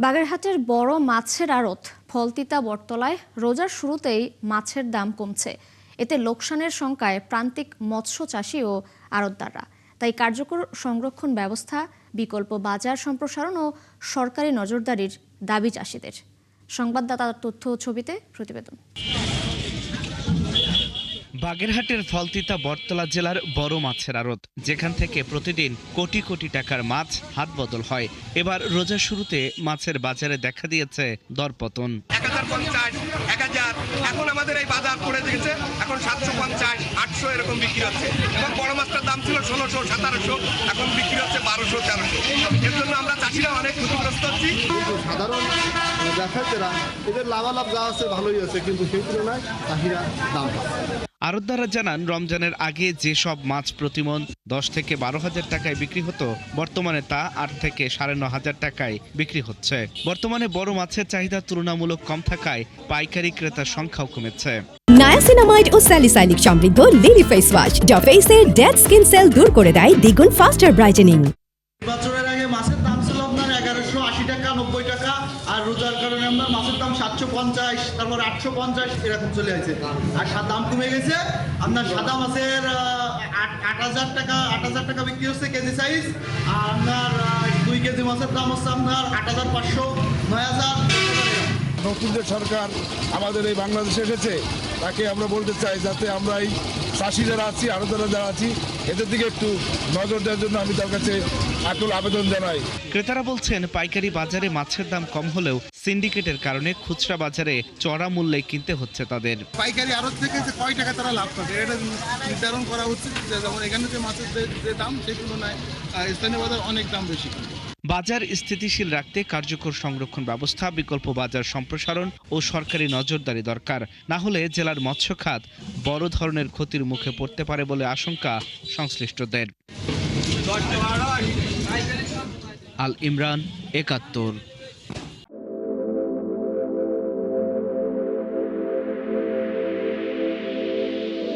বাগেরহাটের বড় মাছের আড়ত ফলতিতা বটতলায় রোজার শুরুতেই মাছের দাম কমছে। এতে লোকসানের শঙ্কায় প্রান্তিক মৎস্য চাষী ও আড়তদাররা। তাই কার্যকর সংরক্ষণ ব্যবস্থা, বিকল্প বাজার সম্প্রসারণ ও সরকারি নজরদারির দাবি চাষীদের। সংবাদদাতার তথ্য ও ছবিতে প্রতিবেদন। বাগেরহাটের ফলতিতা বটতলা জেলার বড় মাছের আড়ত, যেখান থেকে প্রতিদিন কোটি কোটি টাকার মাছ হাত বদল হয়। এবার রোজার শুরুতে মাছের বাজারে দেখা দিয়েছে দরপতন। 1050, 1000 এখন আমাদের এই বাজার পড়ে গেছে, এখন 750, 800 এরকম বিক্রি হচ্ছে। এবং বড় মাছটার দাম ছিল 1600, 1700, এখন বিক্রি হচ্ছে 1200, 1300। এর জন্য আমরা চাষিরা অনেক ক্ষতিগ্রস্ত হচ্ছি। সাধারণ ব্যবসায়ীরা এদের লাভালাভ যা আছে ভালোই আছে, কিন্তু সেই তুলনায় চাষিরা দাম পাচ্ছে। আড়তদাররা জানান, রমজানের আগে যেসব মাছ প্রতিমণ 10 থেকে 12,000 টাকায় বিক্রি হতো, বর্তমানে তা 8 থেকে 9,500 টাকায় বিক্রি হচ্ছে। বর্তমানে বড় মাছের চাহিদা তুলনামূলক কম থাকায় পাইকারি ক্রেতার সংখ্যাও কমেছে। নায়াসিনামাইড ও স্যালিসাইলিক সমৃদ্ধ লিলি ফেস ওয়াশ যা ফেসের ডেড স্কিন সেল দূর করে দেয় দ্বিগুণ ফাস্টার ব্রাইটেনিং। বছরের আগে মাছের দাম ছিল আপনার 1180 টাকা, 90 টাকা, আর রোজার কারণে আমরা মাছের দাম 750, তারপর 850 এরকম চলে আসছে। আর দাম কমে গেছে, আপনার সাদা মাছের 8,000 টাকা বিক্রি হচ্ছে কেজি সাইজ। আর আপনার 2 কেজি মাছের দাম হচ্ছে আপনার 8,500, 9,000। নতুন যে সরকার আমাদের এই বাংলাদেশে এসেছে, তাকে আমরা বলতে চাই যাতে আমরা এই চাষি যারা আছি, আড়তদাররা যারা আছি, এদের দিকে একটু নজর দেওয়ার জন্য আমি তার কাছে আকুল আবেদন জানাই। ক্রেতারা বলছেন, পাইকারি বাজারে মাছের দাম কম হলেও সিন্ডিকেটের কারণে খুচরা বাজারে চড়া মূল্যে কিনতে হচ্ছে তাদের। পাইকারি আড়ত থেকে যে কয় টাকা তারা লাভ পাবে এটা নির্ধারণ করা হচ্ছে। যেমন এখানে যে মাছের যে দাম, সেই তুলনায় স্থানীয় বাজার অনেক দাম বেশি। বাজার স্থিতিশীল রাখতে কার্যকর সংরক্ষণ ব্যবস্থা, বিকল্প বাজার সম্প্রসারণ ও সরকারি নজরদারি দরকার। না হলে জেলার মৎস্য খাত বড় ধরনের ক্ষতির মুখে পড়তে পারে বলে আশঙ্কা সংশ্লিষ্টদের। আল ইমরান, ৭১।